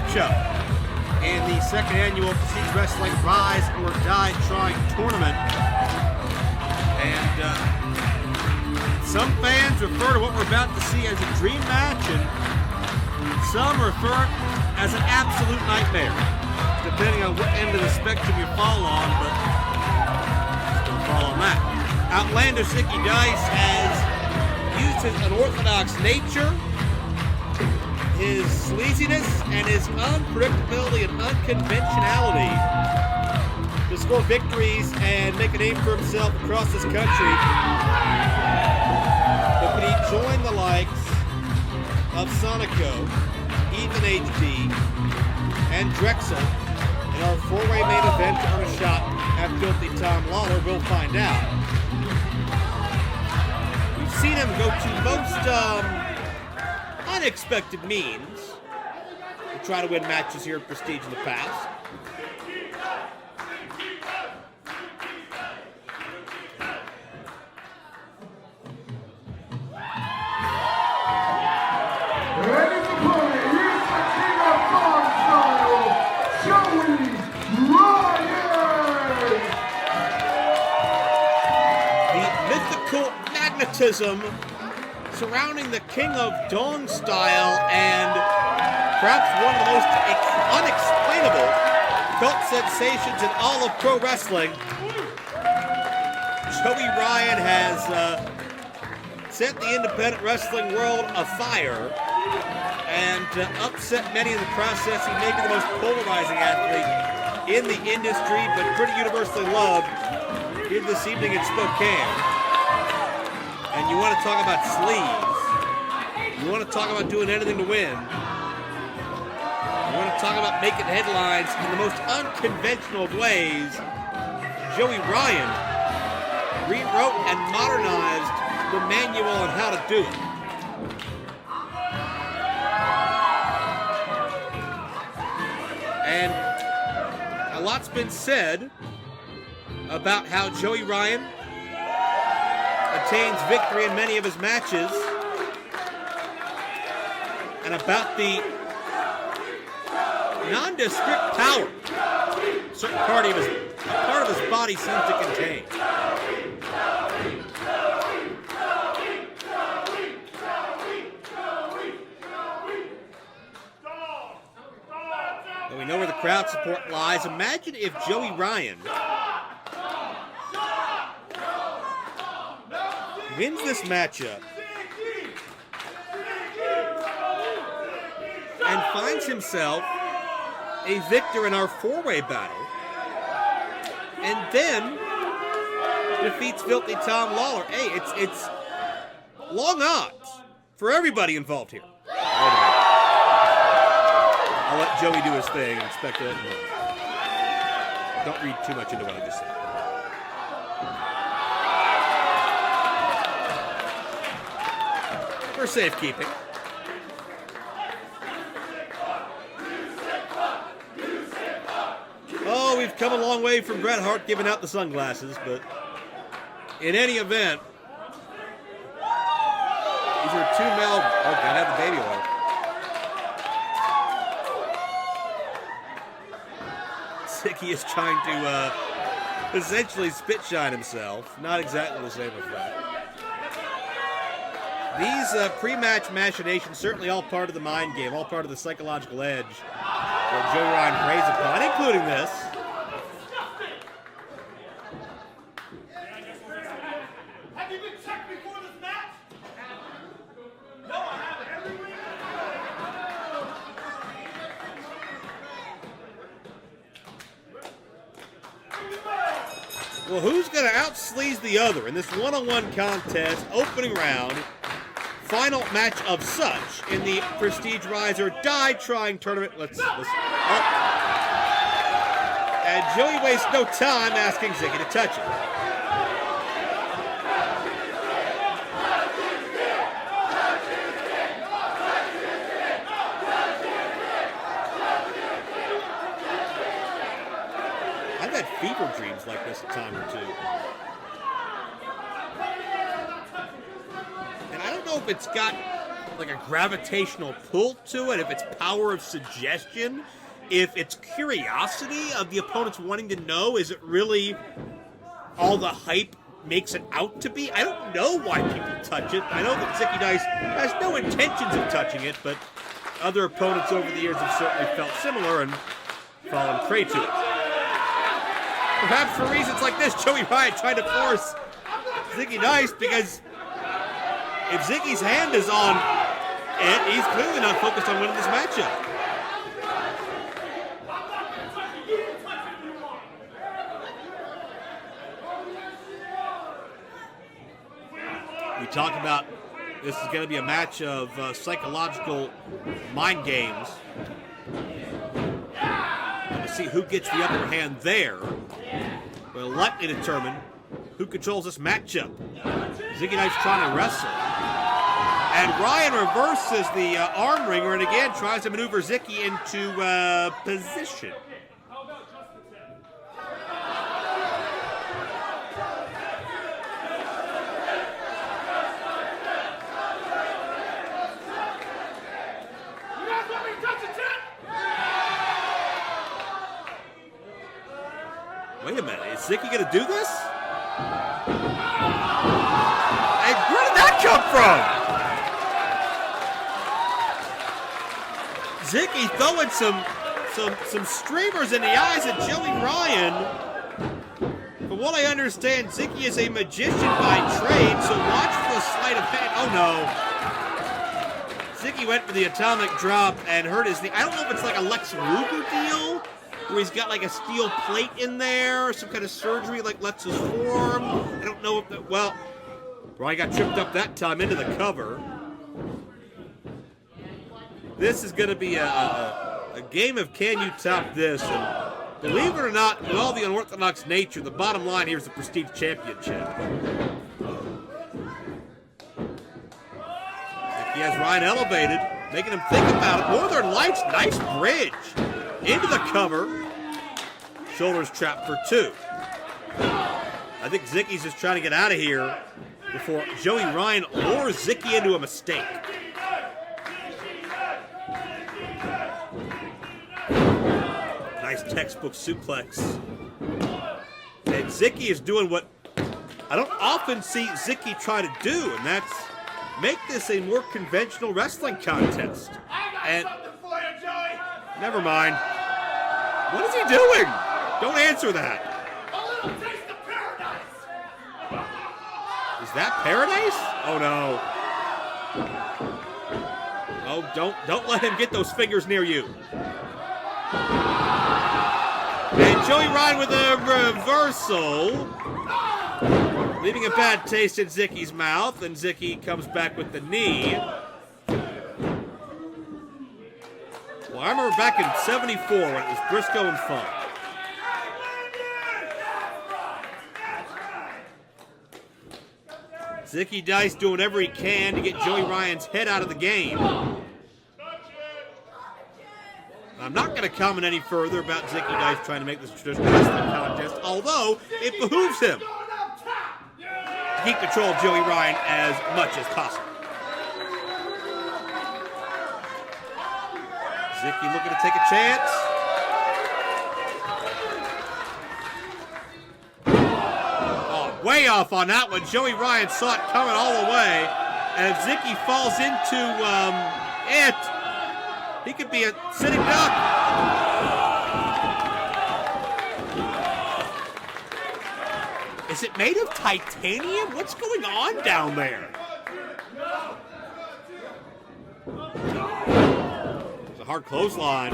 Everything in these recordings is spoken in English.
matchup in the second annual Prestige Wrestling Rise or Die Trying Tournament. And some fans refer to what we're about to see as a dream match, and some refer it as an absolute nightmare, depending on what end of the spectrum you fall on, but still fall on that. Outlandish Zicky Dice has used his unorthodox nature, his sleaziness, and his unpredictability and unconventionality to score victories and make a name for himself across this country. But could he join the likes of Sonico, Ethan HD, and Drexel in our four-way main event to earn a shot at Filthy Tom Lawler? We'll find out. We've seen him go to most unexpected means to try to win matches here at Prestige in the past. Surrounding the King of Dong style and perhaps one of the most unexplainable cult sensations in all of pro wrestling. Joey Ryan has set the independent wrestling world afire and upset many in the process. He may be the most polarizing athlete in the industry, but pretty universally loved here this evening in Spokane. And you want to talk about sleeves, you want to talk about doing anything to win, you want to talk about making headlines in the most unconventional of ways, Joey Ryan rewrote and modernized the manual on how to do it. And a lot's been said about how Joey Ryan obtains victory in many of his matches, and about the nondescript power a certain part of his body seems to contain. But we know where the crowd support lies. Imagine if Joey Ryan wins this matchup and finds himself a victor in our four-way battle, and then defeats Filthy Tom Lawler. Hey, it's long odds for everybody involved here. I'll let Joey do his thing and expect it. Don't read too much into what I just said. For safekeeping. Oh, we've come a long way from Bret Hart giving out the sunglasses, but in any event, these are two male. Oh, gotta have the baby oil. Zicky is trying to essentially spit shine himself. Not exactly the same effect. These pre-match machinations, certainly all part of the mind game, all part of the psychological edge that Joey Ryan preys upon, including this. Have you been checked before this match? No, I haven't. Well, who's going to out-sleaze the other in this one-on-one contest, opening round? Final match of such in the Prestige Rise or Die Trying Tournament. Let's oh. And Joey wastes no time asking Zicky to touch it. I've had fever dreams like this a time or two. And I don't know if it's got like a gravitational pull to it, if it's power of suggestion, if it's curiosity of the opponents wanting to know, is it really all the hype makes it out to be? I don't know why people touch it. I know that Zicky Dice has no intentions of touching it, but other opponents over the years have certainly felt similar and fallen prey to it. Perhaps for reasons like this, Joey Ryan tried to force Zicky Dice, because if Zicky's hand is on it, he's clearly not focused on winning this matchup. We talked about this is going to be a match of psychological mind games. And to see who gets the upper hand there will likely determine who controls this matchup. Zicky Dice trying to wrestle. And Ryan reverses the arm wringer and again tries to maneuver Zicky into position. Wait a minute, is Zicky going to do this? And where did that come from? Zicky throwing some streamers in the eyes of Joey Ryan. From what I understand, Zicky is a magician by trade, so watch for the sleight of hand. Oh no. Zicky went for the atomic drop and hurt his knee. I don't know if it's like a Lex Luger deal, where he's got like a steel plate in there, some kind of surgery like lets his form. I don't know if that, well, Ryan got tripped up that time into the cover. This is going to be a game of can you top this, and believe it or not, with all the unorthodox nature, the bottom line here is the Prestige Championship. He has Ryan elevated, making him think about it. Northern Lights, nice bridge. Into the cover. Shoulders trapped for two. I think Zicky's just trying to get out of here before Joey Ryan lures Zicky into a mistake. Nice textbook suplex. And Zicky is doing what I don't often see Zicky try to do, and that's make this a more conventional wrestling contest. And never mind. What is he doing? Don't answer that. A little taste of paradise. Is that paradise? Oh no. Oh, don't let him get those fingers near you. And Joey Ryan with a reversal, leaving a bad taste in Zicky's mouth, and Zicky comes back with the knee. Well, I remember back in '74 when it was Briscoe and Funk. Zicky Dice doing whatever he can to get Joey Ryan's head out of the game. I'm not going to comment any further about Zicky Dice trying to make this a traditional wrestling contest, although it behooves him to keep control of Joey Ryan as much as possible. Zicky looking to take a chance. Oh, way off on that one. Joey Ryan saw it coming all the way. And if Zicky falls into it, he could be a sitting duck. Is it made of titanium? What's going on down there? It's a hard clothesline.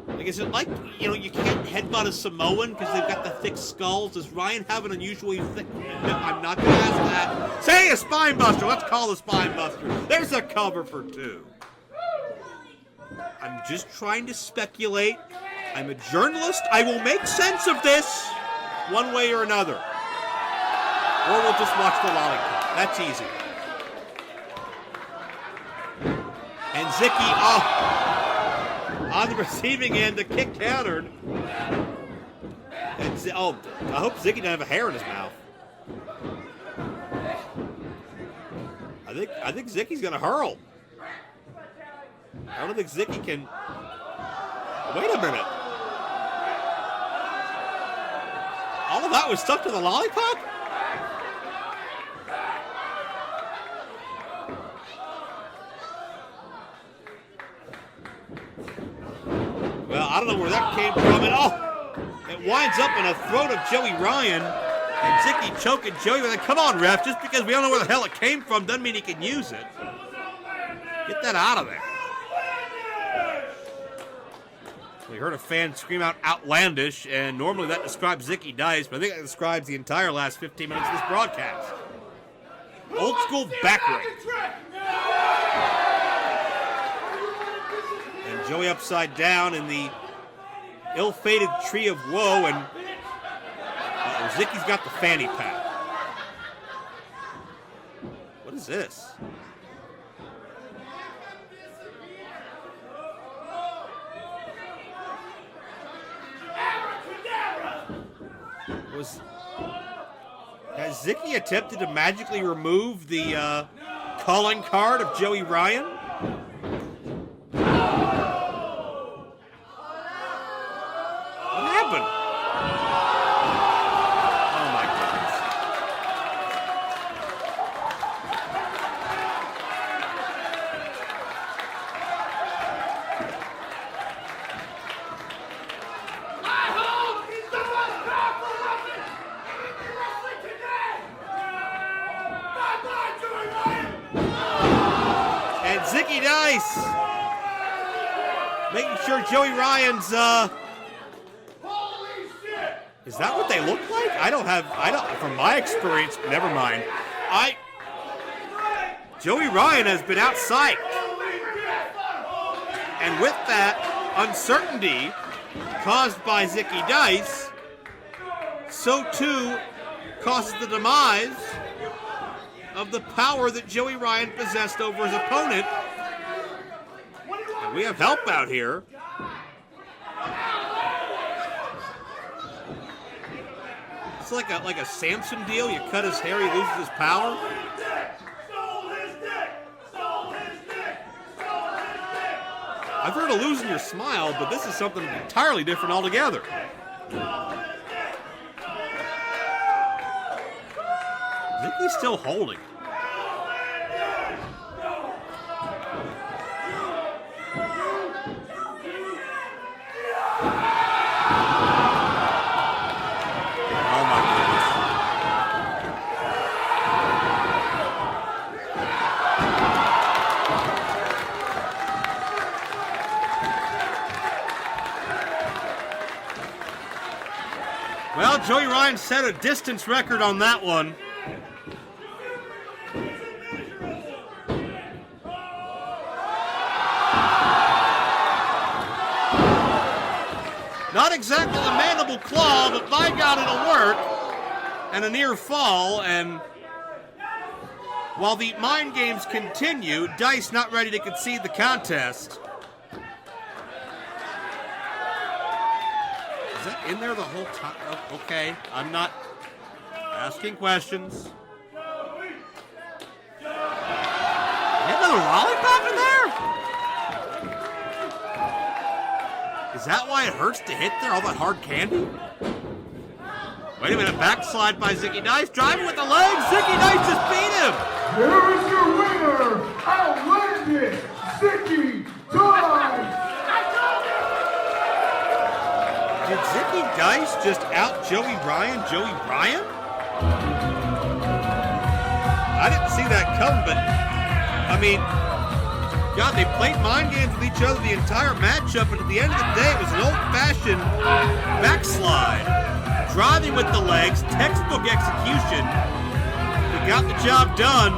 Like, is it like, you know, you can't headbutt a Samoan because they've got the thick skulls? Does Ryan have an unusually thick? I'm not going to ask that. Say a spine buster. Let's call a spine buster. There's a cover for two. I'm just trying to speculate. I'm a journalist. I will make sense of this one way or another. Or we'll just watch the lollipop. That's easy. And Zicky, on the receiving end, the kick countered. And I hope Zicky doesn't have a hair in his mouth. I think Zicky's gonna hurl. I don't think Zicky can. Wait a minute. All of that was stuck to the lollipop? Well, I don't know where that came from. And it winds up in the throat of Joey Ryan. And Zicky choking Joey. Like, come on, ref. Just because we don't know where the hell it came from doesn't mean he can use it. Get that out of there. We heard a fan scream out outlandish, and normally that describes Zicky Dice, but I think that describes the entire last 15 minutes of this broadcast. Old school back ring. And Joey upside down in the ill-fated tree of woe, and Zicky's got the fanny pack. What is this? Has Zicky attempted to magically remove the calling card of Joey Ryan? What happened? Oh my goodness. And Zicky Dice making sure Joey Ryan's is that what they look like? I don't from my experience, never mind. Joey Ryan has been outpsyched. And with that uncertainty caused by Zicky Dice, so too causes the demise of the power that Joey Ryan possessed over his opponent. And we have help out here. It's like a Samson deal. You cut his hair, he loses his power. I've heard of losing your smile, but this is something entirely different altogether. Zicky's still holding. Well, Joey Ryan set a distance record on that one. Not exactly the mandible claw, but by God, it'll work. And a near fall, and while the mind games continue, Dice not ready to concede the contest. Is that in there the whole time? Oh, okay, I'm not asking questions. You have another lollipop in there? Is that why it hurts to hit there, all that hard candy? Wait a minute, backslide by Zicky Dice, driving with the legs, Zicky Dice just beat him! Here is your winner, outlandish Zicky Dice! Did Zicky Dice just out Joey Ryan? I didn't see that come, but, I mean, God, they played mind games with each other the entire matchup, and at the end of the day, it was an old-fashioned backslide. Driving with the legs, textbook execution. They got the job done.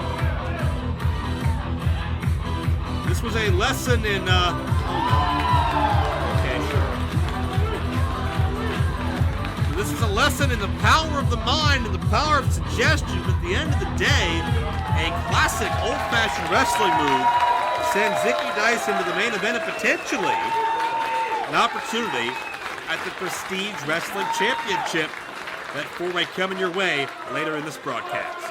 This was a lesson in, okay, sure. So this is a lesson in the power of the mind and the power of suggestion, but at the end of the day, a classic old-fashioned wrestling move sends Zicky Dice into the main event and potentially an opportunity at the Prestige Wrestling Championship. That four-way coming your way later in this broadcast.